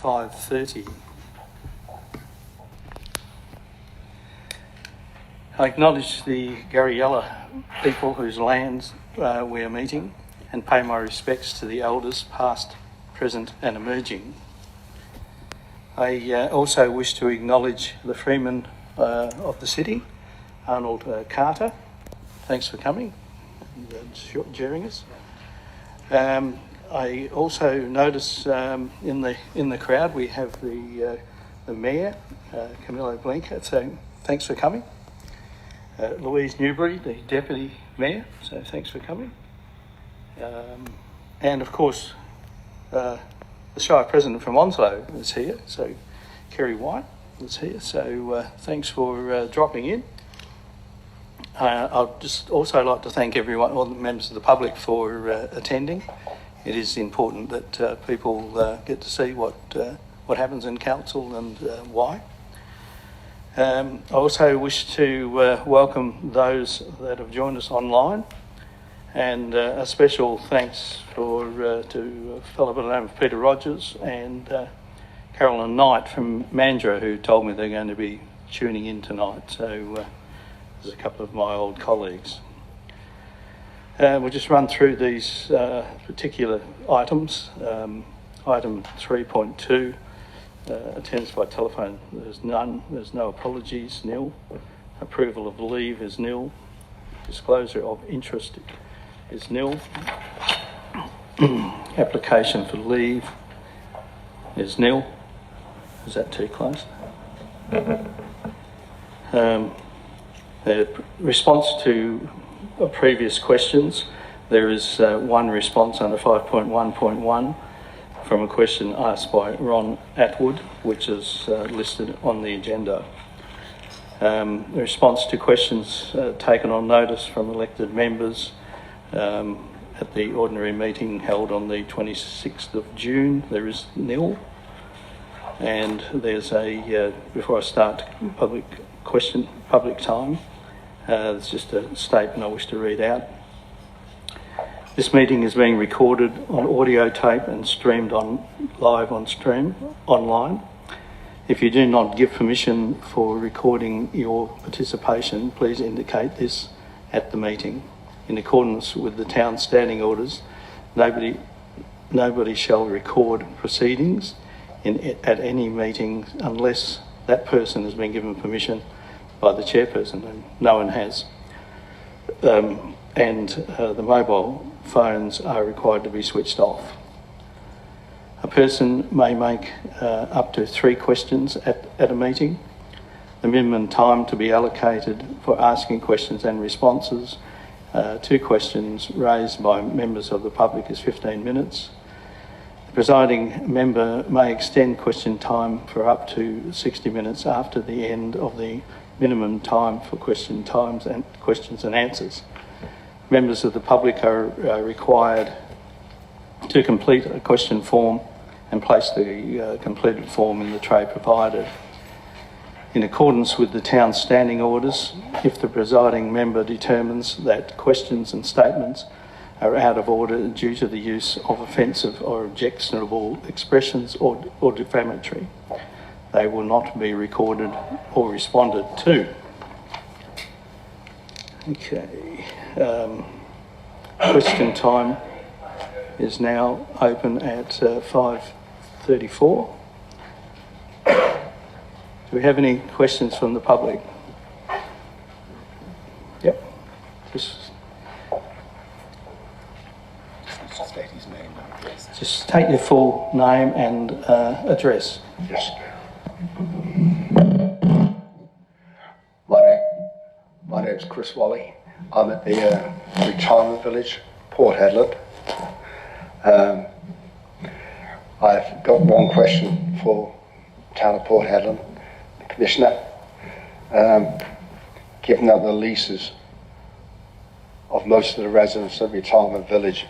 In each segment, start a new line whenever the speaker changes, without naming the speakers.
5:30. I acknowledge the Garryella people whose lands we are meeting and pay my respects to the elders past, present and emerging. I also wish to acknowledge the Freeman of the city, Arnold Carter. Thanks for coming and sharing us. I also notice in the crowd we have the Mayor, Camillo Blinker, so thanks for coming. Louise Newbury, the Deputy Mayor, so thanks for coming. And of course, the Shire President from Onslow is here, so Kerry White is here, so thanks for dropping in. I'd just also like to thank everyone, all the members of the public for attending. It is important that people get to see what happens in council and why. I also wish to welcome those that have joined us online, and a special thanks to a fellow by the name of Peter Rogers and Carolyn Knight from Mandurah, who told me they're going to be tuning in tonight. So there's a couple of my old colleagues. We'll just run through these particular items. Item 3.2. Attendance by telephone, there's none. There's no apologies, nil. Approval of leave is nil. Disclosure of interest is nil. Application for leave is nil. Is that too close? Response to previous questions, there is one response under 5.1.1 from a question asked by Ron Atwood, which is listed on the agenda. The response to questions taken on notice from elected members at the ordinary meeting held on the 26th of June, there is nil. And there's before I start public time, there's just a statement I wish to read out. This meeting is being recorded on audio tape and streamed live on stream online. If you do not give permission for recording your participation, please indicate this at the meeting. In accordance with the town standing orders, nobody shall record proceedings at any meeting unless that person has been given permission by the chairperson, and no one has. And the mobile phones are required to be switched off. A person may make up to 3 questions at a meeting. The minimum time to be allocated for asking questions and responses to questions raised by members of the public is 15 minutes. The presiding member may extend question time for up to 60 minutes after the end of the minimum time for questions and answers. Members of the public are required to complete a question form and place the completed form in the tray provided. In accordance with the town standing orders, if the presiding member determines that questions and statements are out of order due to the use of offensive or objectionable expressions or defamatory, they will not be recorded or responded to. Okay. Question time is now open at 5:34. Do we have any questions from the public? Yep.
State his name and address.
Just take your full name and address.
Yes. My name's Chris Wally. I'm at the retirement village, Port Hedland. I've got one question for Town of Port Hedland, the Commissioner. Given that the leases of most of the residents of the retirement village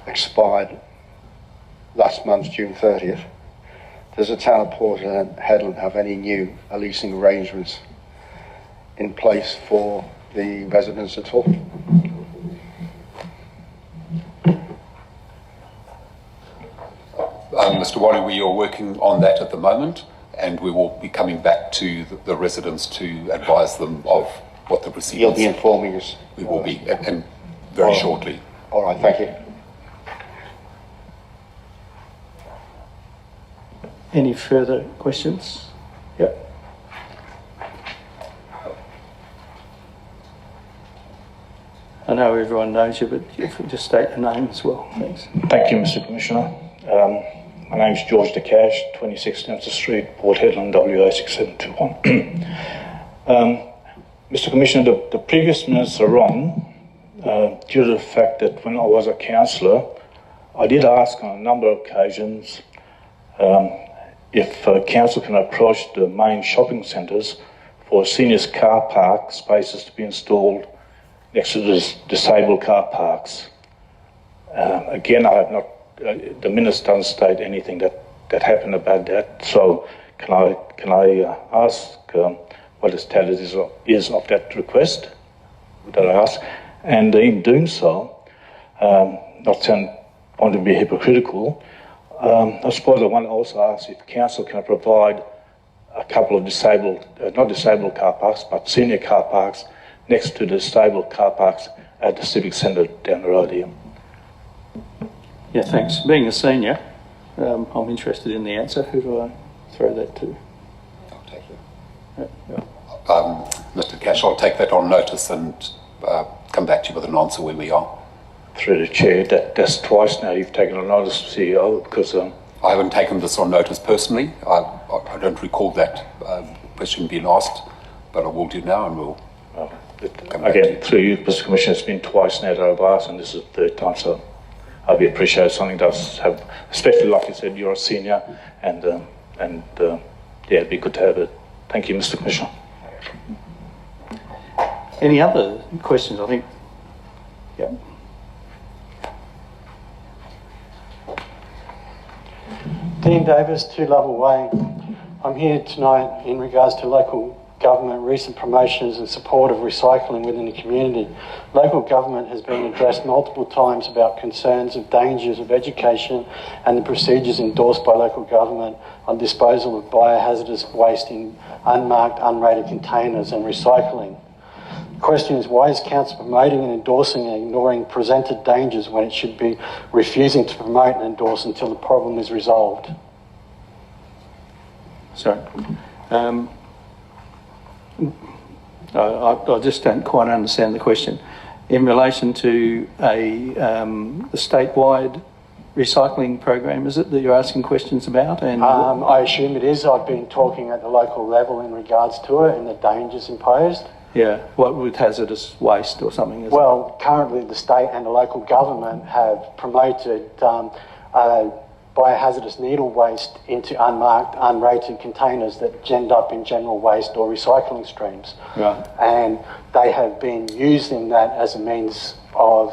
expired last month, June 30th, does the Town of Port Hedland have any new leasing arrangements in place for the residents at all?
Mr. Wally, we are working on that at the moment, and we will be coming back to the residents to advise them of what the proceedings.
You'll be informing us.
We will be, and very shortly.
All right, thank you.
Any further questions? Yep. I know everyone knows you, but if you just state your name as well, thanks.
Thank you, Mr. Commissioner. My name is George DeCash, 26 Dempsey Street, Port Hedland, WA 6721. Mr. Commissioner, the previous minutes are wrong due to the fact that when I was a councillor, I did ask on a number of occasions if council can approach the main shopping centres for seniors car park spaces to be installed next to the disabled car parks. Again, I have not, the minutes don't state anything that happened about that. So can I ask what the status is of that request that I asked? And in doing so, not want to be hypocritical, I suppose I want to also ask if council can provide a couple of disabled, not disabled car parks, but senior car parks next to the disabled car parks at the Civic Centre down the road here.
Yeah, thanks. Being a senior, I'm interested in the answer. Who do I throw that to?
I'll take it.
Yeah.
Mr. Cash, I'll take that on notice and come back to you with an answer when we are.
Through the chair, that's twice now you've taken a notice, CEO, because
I haven't taken this on notice personally. I don't recall that question being asked, but I will do now, and we'll come back to you.
again, through you, Mr. Commissioner, it's been twice now that I've asked, and this is the third time, so I'd be appreciated something does have, especially like you said, you're a senior, and yeah, it'd be good to have it. Thank you, Mr. Commissioner.
Any other questions? I think. Yeah.
Dean Davis, 2 Lovell Way. I'm here tonight in regards to local government recent promotions and support of recycling within the community. Local government has been addressed multiple times about concerns of dangers of education and the procedures endorsed by local government on disposal of biohazardous waste in unmarked, unrated containers and recycling. The question is, why is council promoting and endorsing and ignoring presented dangers when it should be refusing to promote and endorse until the problem is resolved?
Sorry. I just don't quite understand the question. In relation to the statewide recycling program, is it that you're asking questions about? And
I assume it is. I've been talking at the local level in regards to it and the dangers imposed.
yeah, what with hazardous waste or something? Is
Well, currently the state and the local government have promoted biohazardous needle waste into unmarked, unrated containers that end up in general waste or recycling streams.
Right.
And they have been using that as a means of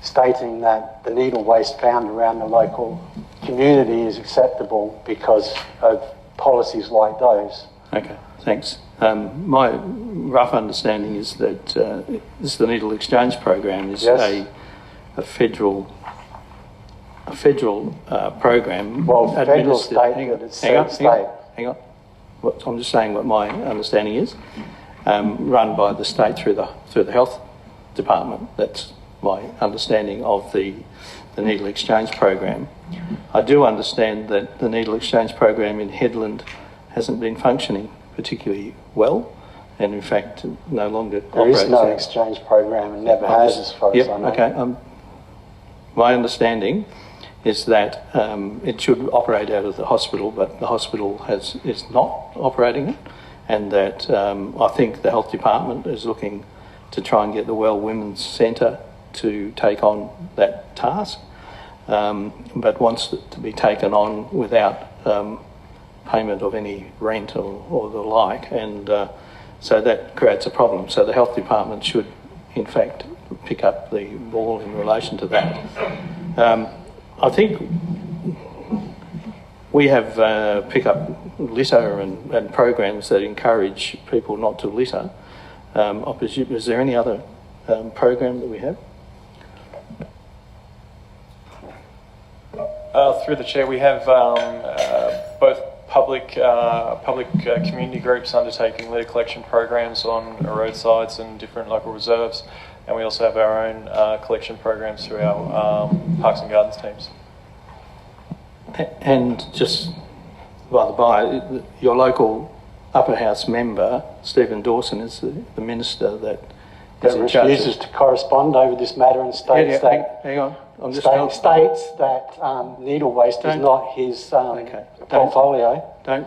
stating that the needle waste found around the local community is acceptable because of policies like those.
Okay, thanks. My rough understanding is that the Needle Exchange Program is
Yes.
a federal program.
Well, federal,
administered-
state,
hang
but
on,
it's
hang on,
state.
hang on. I'm just saying what my understanding is. Run by the state through the health department. That's my understanding of the Needle Exchange Program. I do understand that the Needle Exchange Program in Headland hasn't been functioning particularly well, and in fact no longer
There
operates.
is no exchange program and never has as far as I know.
Okay. My understanding is that it should operate out of the hospital, but the hospital is not operating it, and that I think the health department is looking to try and get the Well Women's Centre to take on that task, but wants it to be taken on without payment of any rent or the like, and so that creates a problem. So the health department should, in fact, pick up the ball in relation to that. I think we have pick up litter and programs that encourage people not to litter. I presume, is there any other program that we have?
Through the chair, we have both public community groups undertaking litter collection programs on roadsides and different local reserves, and we also have our own collection programs through our Parks and Gardens teams.
And just by the by, your local upper house member, Stephen Dawson, is the minister that is in charge.
Refuses to correspond over this matter and states that
hang on. I'm just
states that needle waste is not his portfolio.
Don't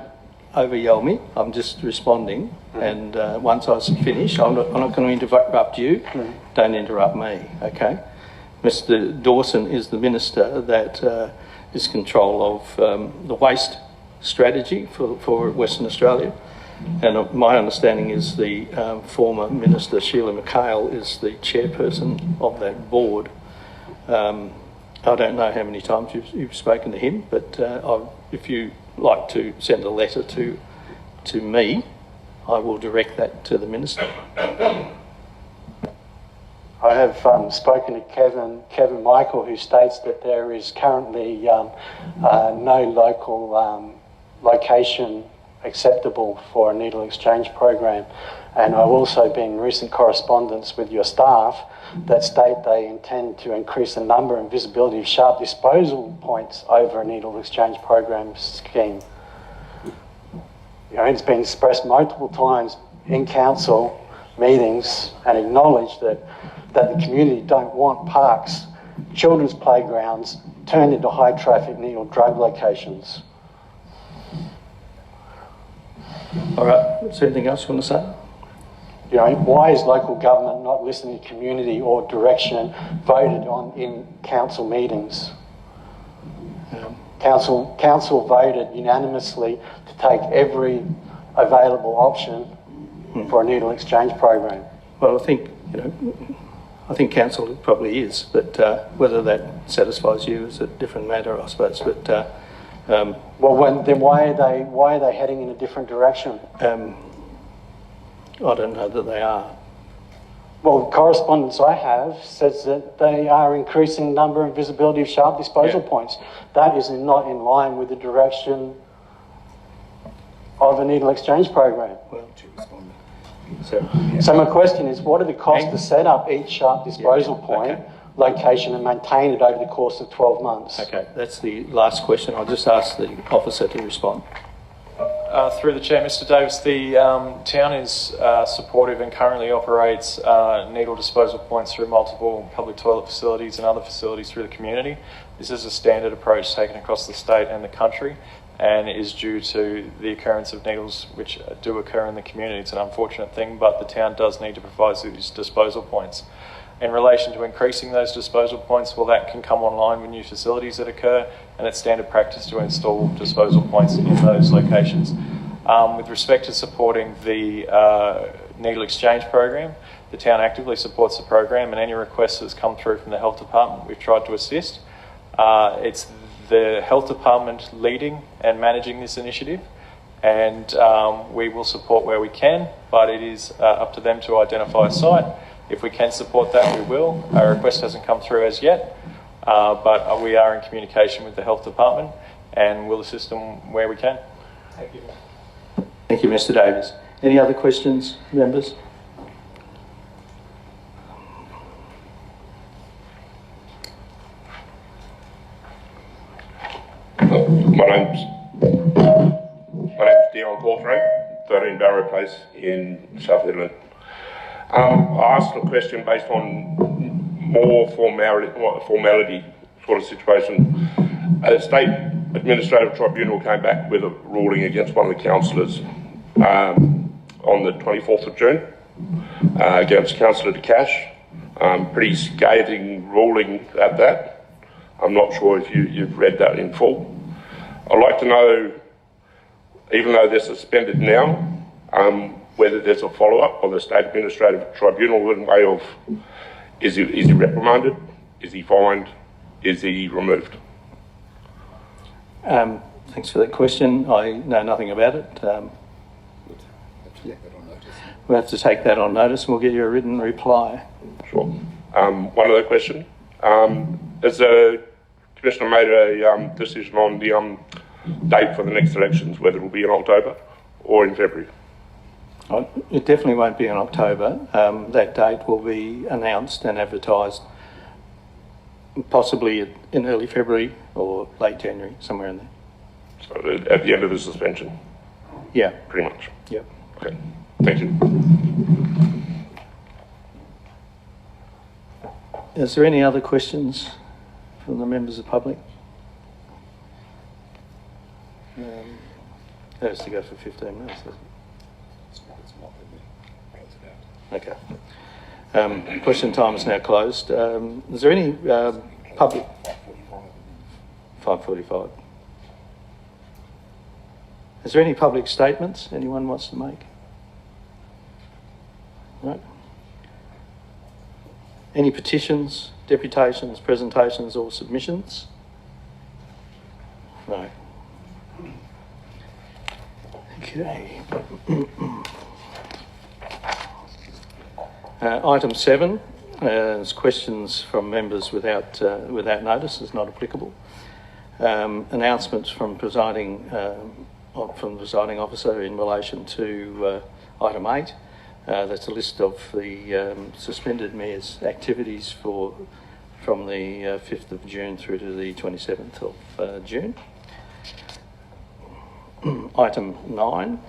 over yell me. I'm just responding, and once I finish, I'm not going to interrupt you. Don't interrupt me. Okay, Mr. Dawson is the minister that is control of the waste strategy for Western Australia, and my understanding is the former minister Sheila McHale is the chairperson of that board. I don't know how many times you've spoken to him, but if you like to send a letter to me, I will direct that to the minister.
I have spoken to Kevin Michael, who states that there is currently no local location acceptable for a needle exchange program, and I've also been in recent correspondence with your staff that state they intend to increase the number and visibility of sharp disposal points over a needle exchange program scheme. You know, it's been expressed multiple times in council meetings and acknowledged that the community don't want parks, children's playgrounds turned into high traffic needle drug locations.
All right, is there anything else you want to say?
You know, why is local government not listening to community or direction voted on in council meetings? Council voted unanimously to take every available option for a needle exchange program.
Well, I think council probably is, but whether that satisfies you is a different matter, I suppose. But
then why are they heading in a different direction?
I don't know that they are.
Well, correspondence I have says that they are increasing the number and visibility of sharp disposal points. That is not in line with the direction of a needle exchange program.
Well,
so my question is, what are the costs to set up each sharp disposal point, location, and maintain it over the course of 12 months?
Okay, that's the last question. I'll just ask the officer to respond.
Through the chair, Mr. Davis, the town is supportive and currently operates needle disposal points through multiple public toilet facilities and other facilities through the community. This is a standard approach taken across the state and the country, and is due to the occurrence of needles which do occur in the community. It's an unfortunate thing, but the town does need to provide these disposal points. In relation to increasing those disposal points, well, that can come online with new facilities that occur, and it's standard practice to install disposal points in those locations. With respect to supporting the needle exchange program, the town actively supports the program, and any requests that's come through from the health department, we've tried to assist. It's the health department leading and managing this initiative, and we will support where we can, but it is up to them to identify a site. If we can support that, we will. Our request hasn't come through as yet, but we are in communication with the health department and we'll assist them where we can. Thank you.
Thank you, Mr. Davis. Any other questions, members?
My name's Dion Portray, 13 Barrow Place in South Hedland. I asked a question based on more formality sort of situation. A state administrative tribunal came back with a ruling against one of the councillors on the 24th of June against Councillor De Cash. Pretty scathing ruling at that. I'm not sure if you've read that in full. I'd like to know, even though they're suspended now, whether there's a follow-up on the State Administrative Tribunal in way of, is he reprimanded, is he fined, is he removed?
Thanks for that question. I know nothing about it. We'll have to take that on notice and we'll get you a written reply.
Sure. One other question. Is the Commissioner made a decision on the date for the next elections, whether it will be in October or in February.
It definitely won't be in October. That date will be announced and advertised possibly in early February or late January, somewhere in there.
So at the end of the suspension,
Yeah,
pretty much.
yep.
Okay, thank you.
Is there any other questions from the members of the public? That has to go for 15 minutes, doesn't it? Okay. Question time is now closed. Is there any public... 5:45. Is there any public statements anyone wants to make? No? Any petitions, deputations, presentations or submissions? No. Okay. Item 7 is questions from members without notice, is not applicable. Announcements from the presiding officer in relation to item 8. That's a list of the suspended mayor's activities from the 5th of June through to the 27th of June. Item 9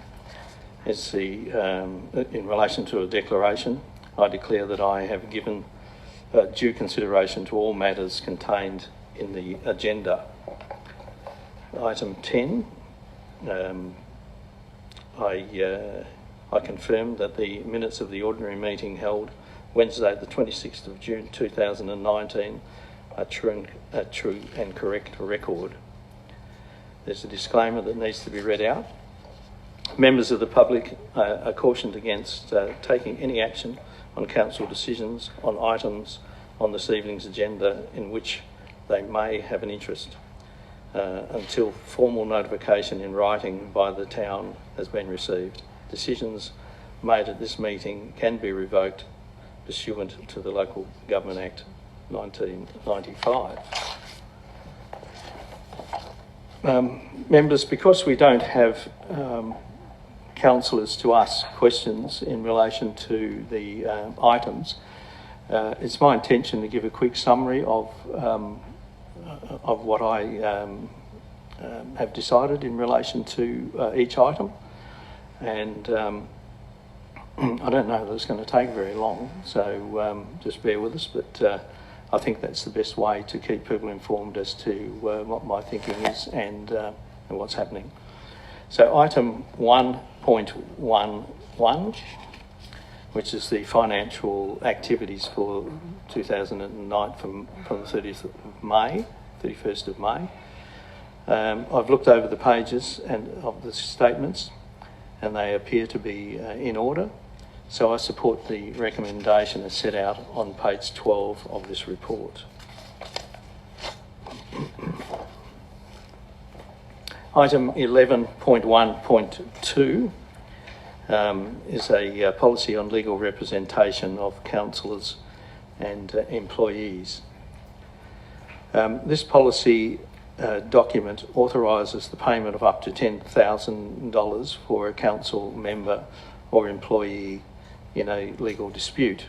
is in relation to a declaration. I declare that I have given due consideration to all matters contained in the agenda. Item 10, I confirm that the minutes of the ordinary meeting held Wednesday the 26th of June 2019 are true and correct record. There's a disclaimer that needs to be read out. Members of the public are cautioned against taking any action on council decisions on items on this evening's agenda in which they may have an interest until formal notification in writing by the town has been received. Decisions made at this meeting can be revoked pursuant to the Local Government Act 1995. Members, because we don't have councillors to ask questions in relation to the items, it's my intention to give a quick summary of what I have decided in relation to each item. And I don't know that it's going to take very long, so just bear with us, but I think that's the best way to keep people informed as to what my thinking is and what's happening. So item 1.11, which is the financial activities for 2009 from the 31st of May. I've looked over the pages of the statements and they appear to be in order. So I support the recommendation as set out on page 12 of this report. Item 11.1.2 is a policy on legal representation of councillors and employees. This policy document authorises the payment of up to $10,000 for a council member or employee in a legal dispute.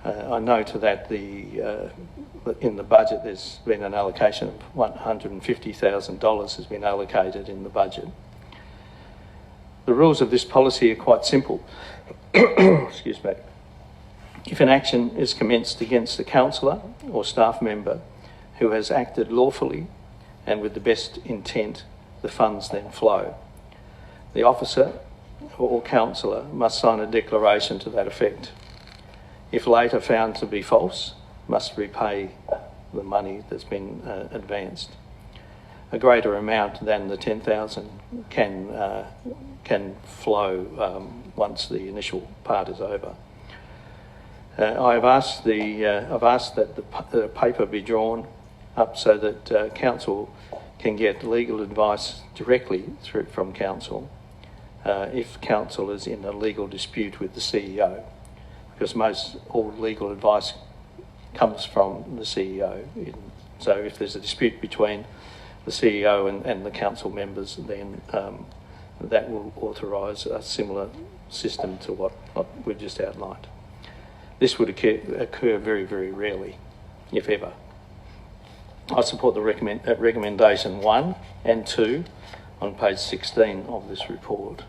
I note that in the budget there's been an allocation of $150,000 has been allocated in the budget. The rules of this policy are quite simple. Excuse me. If an action is commenced against a councillor or staff member who has acted lawfully and with the best intent, the funds then flow. The officer or councillor must sign a declaration to that effect. If later found to be false, must repay the money that's been advanced. A greater amount than the $10,000 can flow once the initial part is over. I've asked that the paper be drawn up so that council can get legal advice directly from council if council is in a legal dispute with the CEO, because all legal advice comes from the CEO So if there's a dispute between the CEO and the council members, then that will authorise a similar system to what we've just outlined. This would occur very, very rarely, if ever. I support the recommendation 1 and 2 on page 16 of this report.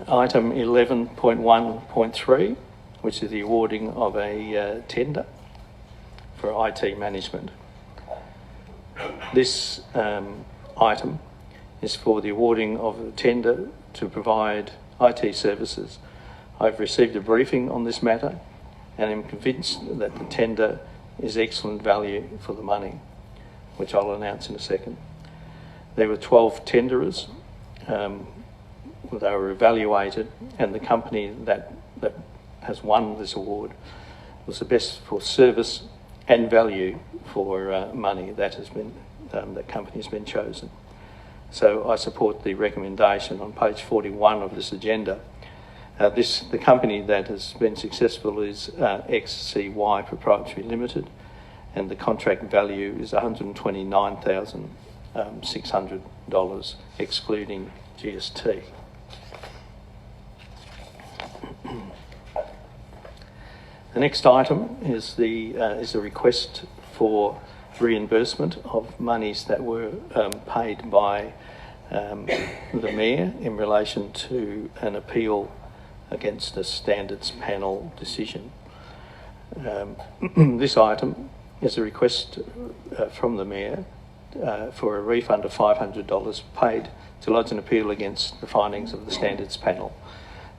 Item 11.1.3, which is the awarding of a tender for IT management. This item is for the awarding of a tender to provide IT services. I've received a briefing on this matter and am convinced that the tender is excellent value for the money, which I'll announce in a second. There were 12 tenderers. They were evaluated, and the company that has won this award was the best for service and value for money. That has been that company has been chosen. So I support the recommendation on page 41 of this agenda. The company that has been successful is XCY Proprietary Limited, and the contract value is $129,600, excluding GST. The next item is the request for reimbursement of monies that were paid by the Mayor in relation to an appeal against a Standards Panel decision. This item is a request from the Mayor for a refund of $500 paid to lodge an appeal against the findings of the Standards Panel.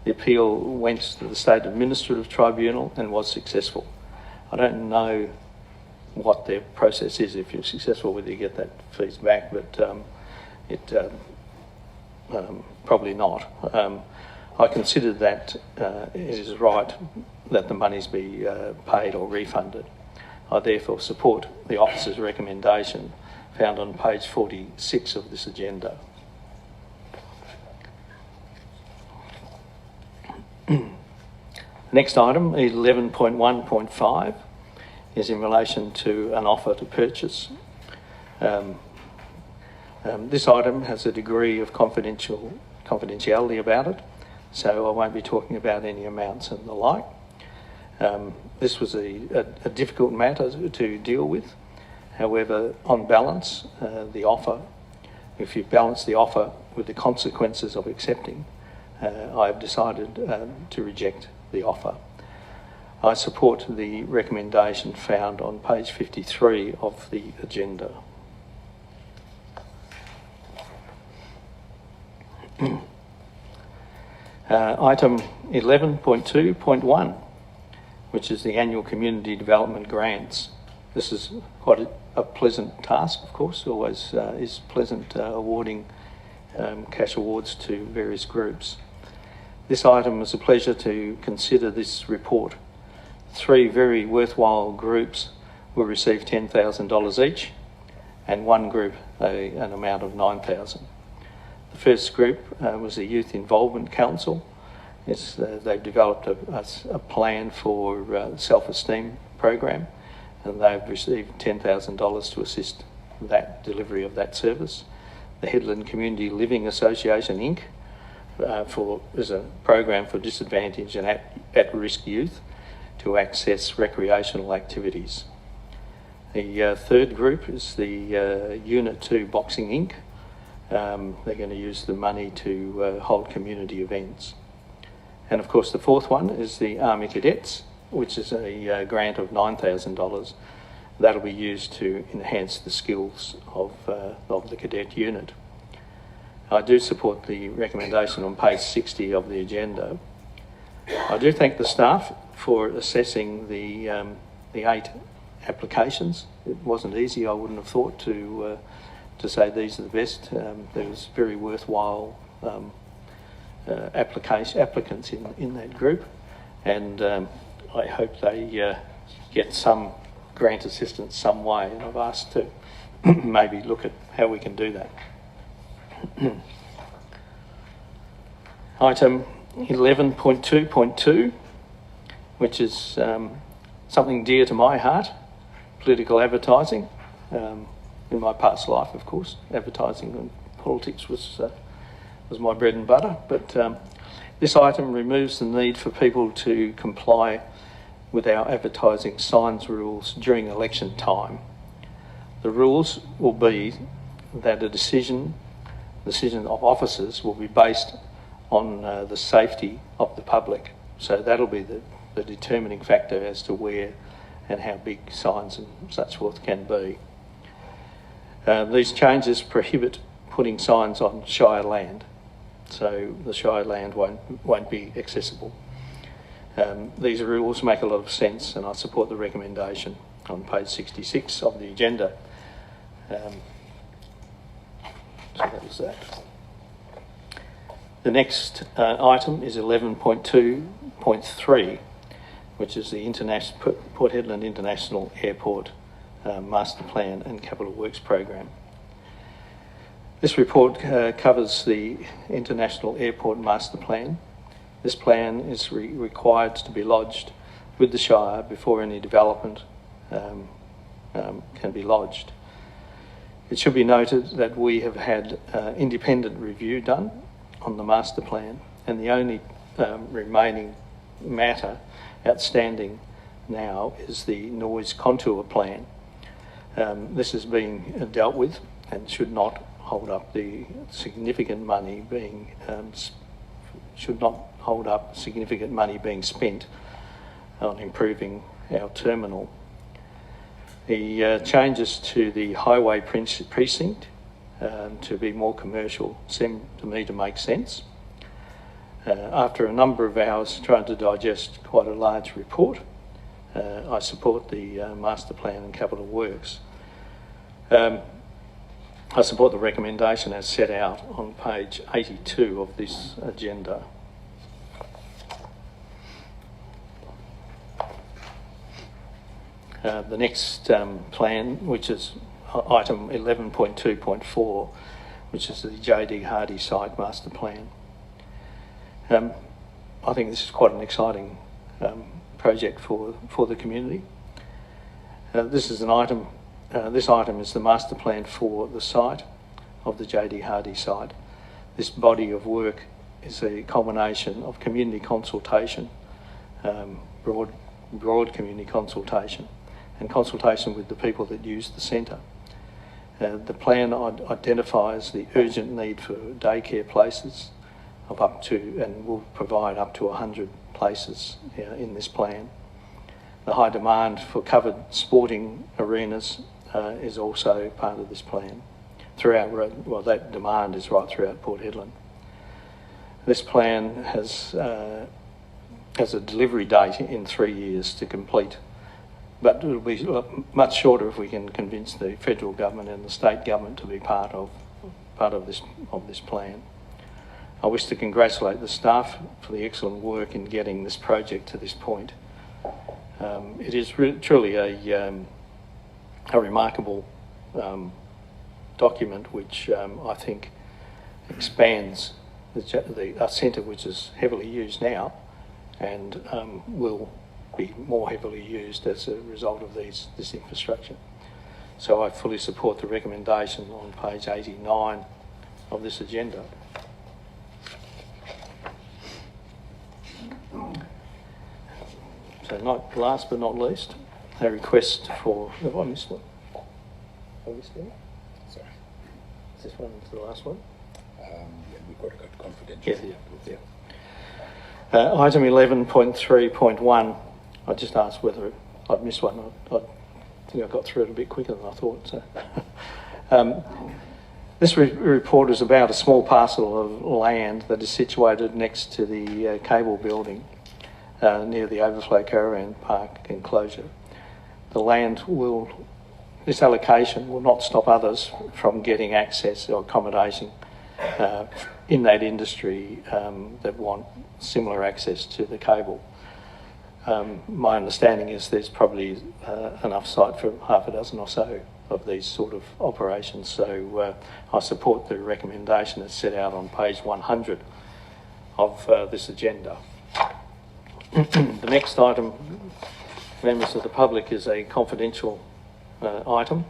The appeal went to the State Administrative Tribunal and was successful. I don't know what their process is. If you're successful, whether you get that fees back, but probably not. I consider that it is right that the monies be paid or refunded. I therefore support the officer's recommendation found on page 46 of this agenda. Next item, 11.1.5, is in relation to an offer to purchase. This item has a degree of confidentiality about it, so I won't be talking about any amounts and the like. This was a difficult matter to deal with. However, on balance, the offer, if you balance the offer with the consequences of accepting, I've decided to reject the offer. I support the recommendation found on page 53 of the agenda. Item 11.2.1, which is the annual community development grants. This is quite a pleasant task, of course. Always is pleasant awarding cash awards to various groups. This item was a pleasure to consider this report. 3 very worthwhile groups will receive $10,000 each, and one group an amount of $9,000. The first group was the Youth Involvement Council. They've developed a plan for self-esteem program, and they've received $10,000 to assist that delivery of that service. The Headland Community Living Association Inc. Is a program for disadvantaged and at-risk youth to access recreational activities. The third group is the Unit 2 Boxing Inc. They're going to use the money to hold community events. And of course the fourth one is the Army Cadets, which is a grant of $9,000. That'll be used to enhance the skills of the cadet unit. I do support the recommendation on page 60 of the agenda. I do thank the staff for assessing the 8 applications. It wasn't easy, I wouldn't have thought, to say these are the best. There was very worthwhile applicants in that group, and I hope they get some grant assistance some way, and I've asked to maybe look at how we can do that. Item 11.2.2, which is something dear to my heart, political advertising. In my past life, of course, advertising and politics was my bread and butter. But this item removes the need for people to comply with our advertising signs rules during election time. The rules will be that a decision of officers will be based on the safety of the public. So that'll be the determining factor as to where and how big signs and such forth can be. These changes prohibit putting signs on Shire land, so the Shire land won't be accessible. These rules make a lot of sense, and I support the recommendation on page 66 of the agenda. So that was that. The next item is 11.2.3, which is the Port Hedland International Airport Master Plan and Capital Works Program. This report covers the International Airport Master Plan. This plan is required to be lodged with the Shire before any development can be lodged. It should be noted that we have had independent review done on the master plan, and the only remaining matter outstanding now is the noise contour plan. This is being dealt with and should not hold up the significant money being spent on improving our terminal. The changes to the highway precinct to be more commercial seem to me to make sense. After a number of hours trying to digest quite a large report, I support the master plan and capital works. I support the recommendation as set out on page 82 of this agenda. The next plan, which is item 11.2.4, which is the JD Hardy site master plan. I think this is quite an exciting project for the community. This is an item. This item is the master plan for the site of the JD Hardy site. This body of work is a culmination of community consultation, broad community consultation, and consultation with the people that use the centre. The plan identifies the urgent need for daycare places of up to, and will provide up to 100 places in this plan. The high demand for covered sporting arenas is also part of this plan. That demand is right throughout Port Hedland. This plan has a delivery date in 3 years to complete, but it'll be much shorter if we can convince the federal government and the state government to be part of this plan. I wish to congratulate the staff for the excellent work in getting this project to this point. It is truly a remarkable document which I think expands a centre which is heavily used now and will be more heavily used as a result of this infrastructure. So I fully support the recommendation on page 89 of this agenda. So last but not least, a request for, have I missed one? Have I missed any?
Sorry.
Is this one the last one?
Yeah, we've got to go to confidential.
Yeah. Item 11.3.1, I just asked whether I'd missed one. I think I got through it a bit quicker than I thought. So, this report is about a small parcel of land that is situated next to the cable building near the Overflow Caravan Park enclosure. This allocation will not stop others from getting access or accommodation in that industry that want similar access to the cable. My understanding is there's probably enough site for half a dozen or so of these sort of operations. So I support the recommendation that's set out on page 100 of this agenda. The next item members of the public is a confidential item,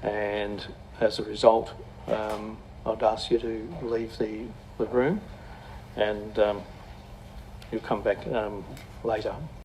and as a result, I'd ask you to leave the room, and you'll come back later.